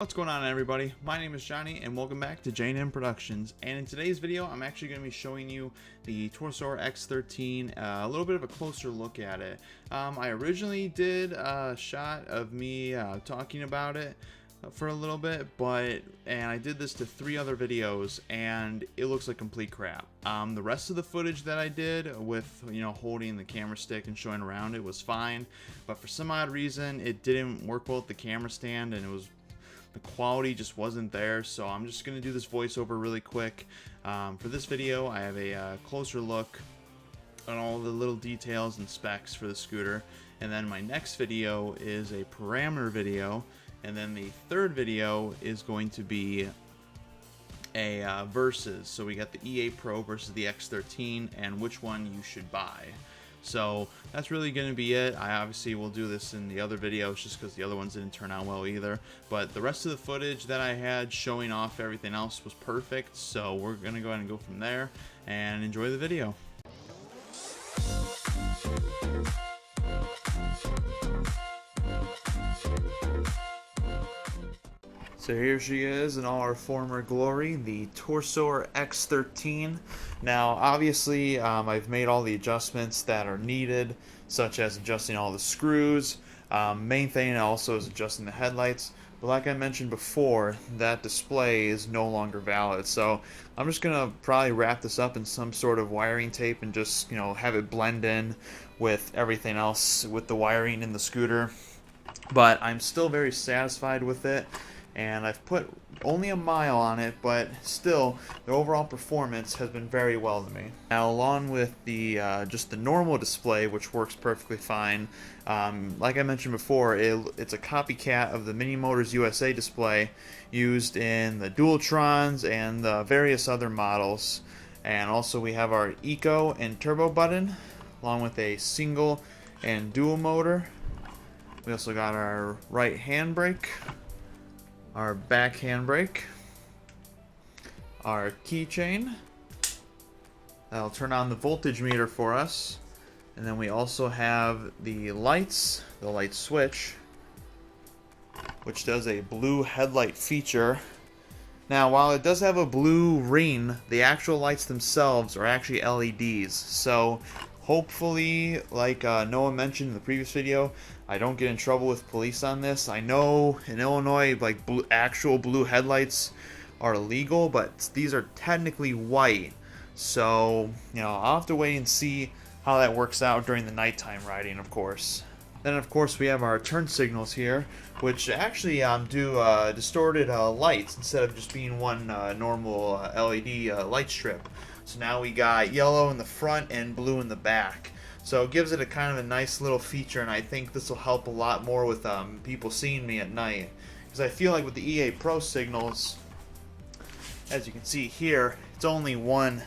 What's going on, everybody? My name is Johnny and welcome back to J&M Productions. And in today's video I'm actually going to be showing you the Toursor X13, a little bit of a closer look at it. I originally did a shot of me talking about it for a little bit, and I did this to 3 other videos and it looks like complete crap. The rest of the footage that I did with holding the camera stick and showing around it was fine, but for some odd reason it didn't work well with the camera stand and the quality just wasn't there. So I'm just going to do this voiceover really quick. For this video I have a closer look on all the little details and specs for the scooter, and then my next video is a parameter video, and then the third video is going to be a versus. So we got the EA Pro versus the X13 and which one you should buy. So that's really going to be it. I obviously will do this in the other videos just because the other ones didn't turn out well either. But the rest of the footage that I had showing off everything else was perfect. So we're going to go ahead and go from there and enjoy the video. So here she is in all her former glory, the Toursor X13. Now obviously I've made all the adjustments that are needed, such as adjusting all the screws. Main thing also is adjusting the headlights. But like I mentioned before, that display is no longer valid. So I'm just going to probably wrap this up in some sort of wiring tape and just have it blend in with everything else with the wiring in the scooter. But I'm still very satisfied with it. And I've put only a mile on it, but still the overall performance has been very well to me. Now, along with the just the normal display, which works perfectly fine, like I mentioned before, it's a copycat of the Mini Motors USA display used in the Dualtrons and the various other models. And also we have our Eco and Turbo button, along with a single and dual motor. We also got our right handbrake, our back handbrake, our keychain. That'll turn on the voltage meter for us. And then we also have the lights, the light switch, which does a blue headlight feature. Now, while it does have a blue ring, the actual lights themselves are actually LEDs. So hopefully, like Noah mentioned in the previous video, I don't get in trouble with police on this. I know in Illinois, like actual blue headlights are illegal, but these are technically white. So, I'll have to wait and see how that works out during the nighttime riding, of course. Then, of course, we have our turn signals here, which actually do distorted lights instead of just being one normal LED light strip. So now we got yellow in the front and blue in the back. So it gives it a kind of a nice little feature, and I think this will help a lot more with people seeing me at night. Because I feel like with the EA Pro signals, as you can see here, it's only one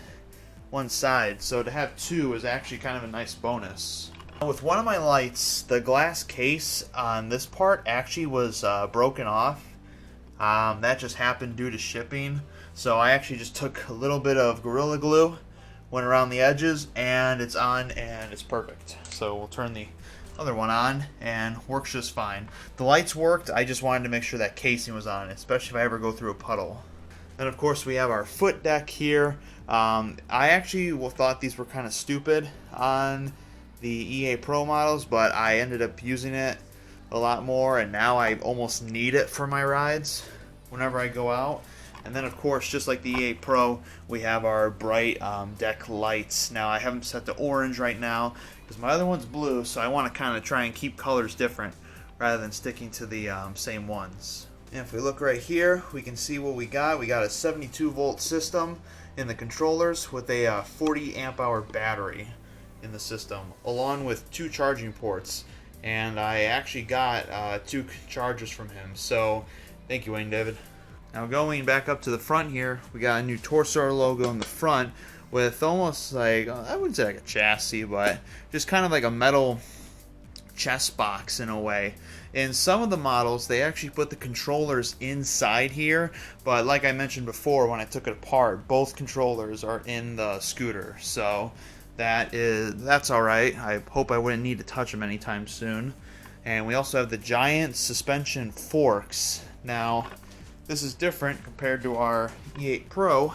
side. So to have two is actually kind of a nice bonus. With one of my lights, the glass case on this part actually was broken off. That just happened due to shipping. So I actually just took a little bit of Gorilla Glue, went around the edges, and it's on and it's perfect. So we'll turn the other one on and works just fine. The lights worked, I just wanted to make sure that casing was on, especially if I ever go through a puddle. Then of course we have our foot deck here. I actually thought these were kind of stupid on the EA Pro models, but I ended up using it a lot more, and now I almost need it for my rides whenever I go out. And then of course, just like the EA Pro, we have our bright deck lights. Now I have them set to orange right now because my other one's blue, so I want to kind of try and keep colors different rather than sticking to the same ones. And if we look right here, we can see what we got. We got a 72 volt system in the controllers with a 40 amp hour battery in the system, along with 2 charging ports. And I actually got 2 chargers from him, so thank you, Wayne David. Now going back up to the front here, we got a new Toursor logo in the front with almost like, I wouldn't say like a chassis, but just kind of like a metal chest box in a way. In some of the models, they actually put the controllers inside here, but like I mentioned before when I took it apart, both controllers are in the scooter, so that's alright. I hope I wouldn't need to touch them anytime soon. And we also have the giant suspension forks Now, this is different compared to our E8 Pro,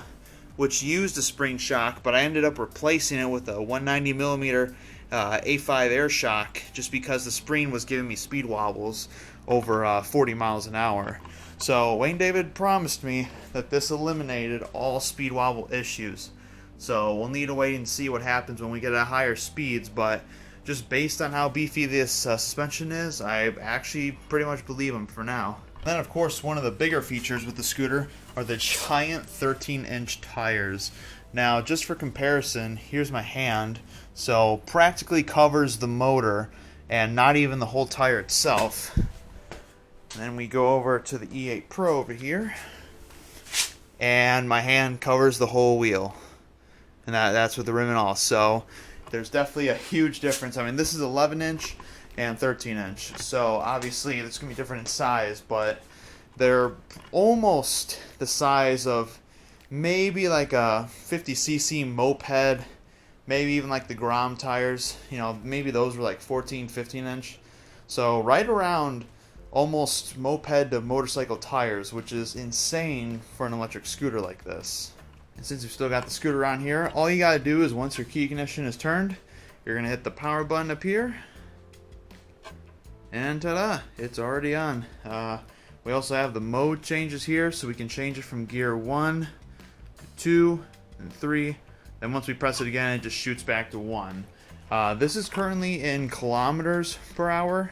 which used a spring shock, but I ended up replacing it with a 190mm A5 air shock just because the spring was giving me speed wobbles over 40 miles an hour. So Wayne David promised me that this eliminated all speed wobble issues. So we'll need to wait and see what happens when we get at higher speeds, but just based on how beefy this suspension is, I actually pretty much believe him for now. Then of course one of the bigger features with the scooter are the giant 13-inch tires. Now just for comparison, here's my hand, so practically covers the motor and not even the whole tire itself. And then we go over to the E8 Pro over here, and my hand covers the whole wheel, and that's with the rim and all. So there's definitely a huge difference. I mean, this is 11-inch and 13-inch, so obviously it's going to be different in size, but they're almost the size of maybe like a 50cc moped, maybe even like the Grom tires. You know, maybe those were like 14, 15-inch. So right around almost moped to motorcycle tires, which is insane for an electric scooter like this. And since you've still got the scooter on here, all you gotta do is once your key ignition is turned, you're gonna hit the power button up here, and ta-da, it's already on. We also have the mode changes here, so we can change it from gear 1, 2, and 3. Then once we press it again, it just shoots back to 1. This is currently in kilometers per hour.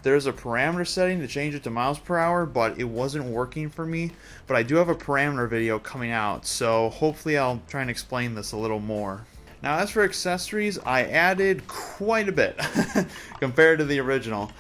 There's a parameter setting to change it to miles per hour, but it wasn't working for me. But I do have a parameter video coming out, so hopefully I'll try and explain this a little more. Now as for accessories, I added quite a bit compared to the original.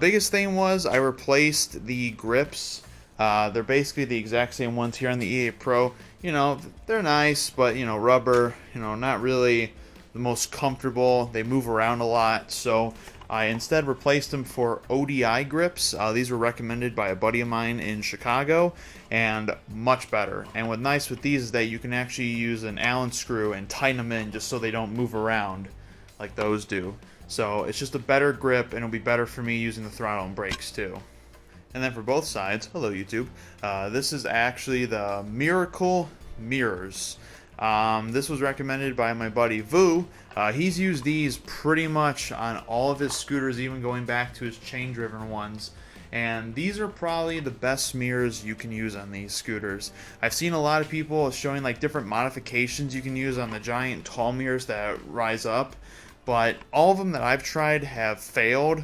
Biggest thing was I replaced the grips. They're basically the exact same ones here on the E8 Pro. You know, they're nice, but you know, rubber, you know, not really the most comfortable. They move around a lot, so I instead replaced them for ODI grips. These were recommended by a buddy of mine in Chicago, and much better. And what's nice with these is that you can actually use an Allen screw and tighten them in just so they don't move around like those do. So it's just a better grip, and it'll be better for me using the throttle and brakes too. And then for both sides, hello YouTube, this is actually the Miracle mirrors. This was recommended by my buddy Vu. He's used these pretty much on all of his scooters, even going back to his chain-driven ones. And these are probably the best mirrors you can use on these scooters. I've seen a lot of people showing like different modifications you can use on the giant tall mirrors that rise up, but all of them that I've tried have failed.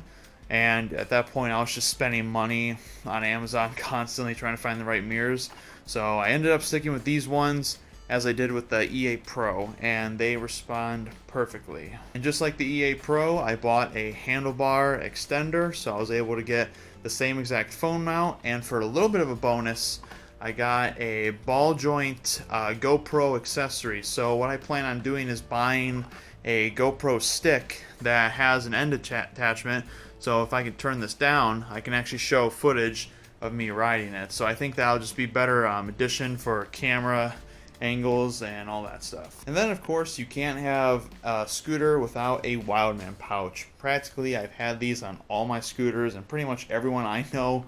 And at that point I was just spending money on Amazon constantly trying to find the right mirrors. So I ended up sticking with these ones, as I did with the E8 Pro, and they respond perfectly. And just like the E8 Pro, I bought a handlebar extender, so I was able to get the same exact phone mount, and for a little bit of a bonus, I got a ball joint GoPro accessory. So what I plan on doing is buying a GoPro stick that has an end attachment, so if I can turn this down, I can actually show footage of me riding it. So I think that'll just be better addition for camera angles and all that stuff. And then of course you can't have a scooter without a Wildman pouch. Practically I've had these on all my scooters, and pretty much everyone I know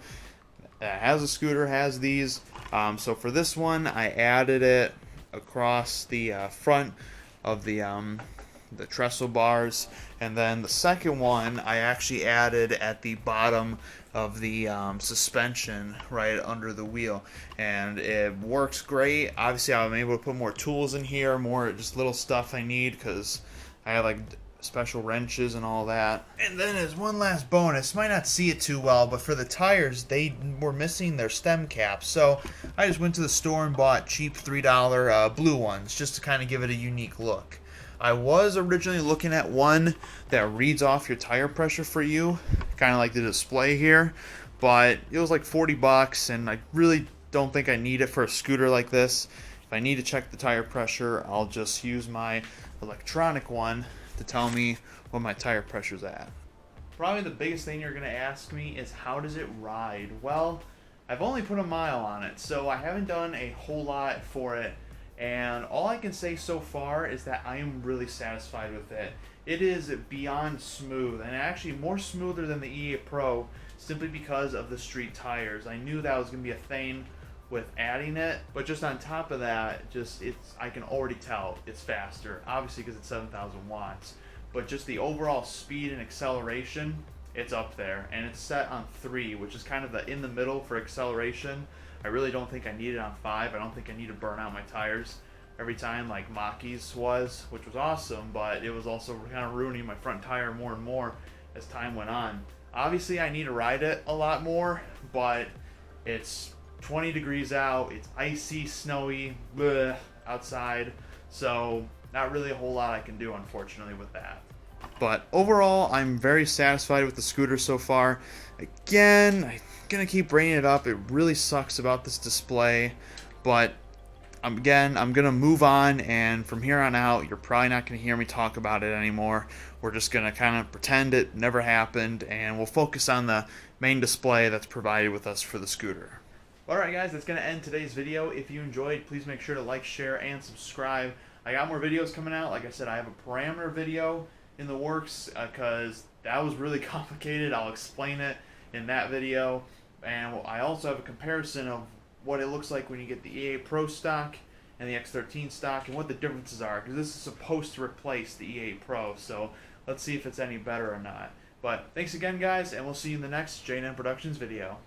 that has a scooter has these. So for this one I added it across the front of the trestle bars, and then the second one I actually added at the bottom of the suspension right under the wheel, and it works great. Obviously I'm able to put more tools in here, more just little stuff I need, because I have like special wrenches and all that. And then as one last bonus, might not see it too well, but for the tires, they were missing their stem caps, so I just went to the store and bought cheap $3 blue ones just to kind of give it a unique look. I was originally looking at one that reads off your tire pressure for you, kind of like the display here, but it was like 40 bucks, and I really don't think I need it for a scooter like this. If I need to check the tire pressure, I'll just use my electronic one to tell me what my tire pressure's at. Probably the biggest thing you're going to ask me is, how does it ride? Well, I've only put a mile on it, so I haven't done a whole lot for it. And all I can say so far is that I am really satisfied with it. It is beyond smooth, and actually more smoother than the E8 Pro, simply because of the street tires. I knew that was going to be a thing with adding it, but just on top of that, I can already tell it's faster, obviously because it's 7,000 watts, but just the overall speed and acceleration, it's up there, and it's set on 3, which is kind of the in the middle for acceleration. I really don't think I need it on 5. I don't think I need to burn out my tires every time like Maki's was, which was awesome, but it was also kind of ruining my front tire more and more as time went on. Obviously I need to ride it a lot more, but it's 20 degrees out, it's icy, snowy, bleh, outside, so not really a whole lot I can do, unfortunately, with that. But overall, I'm very satisfied with the scooter so far. Again, I'm gonna keep bringing it up. It really sucks about this display, but I'm gonna move on, and from here on out, you're probably not gonna hear me talk about it anymore. We're just gonna kind of pretend it never happened, and we'll focus on the main display that's provided with us for the scooter. Alright guys, that's going to end today's video. If you enjoyed, please make sure to like, share, and subscribe. I got more videos coming out. Like I said, I have a parameter video in the works because that was really complicated. I'll explain it in that video. And I also have a comparison of what it looks like when you get the E8 Pro stock and the X13 stock and what the differences are, because this is supposed to replace the E8 Pro. So let's see if it's any better or not. But thanks again, guys, and we'll see you in the next J&M Productions video.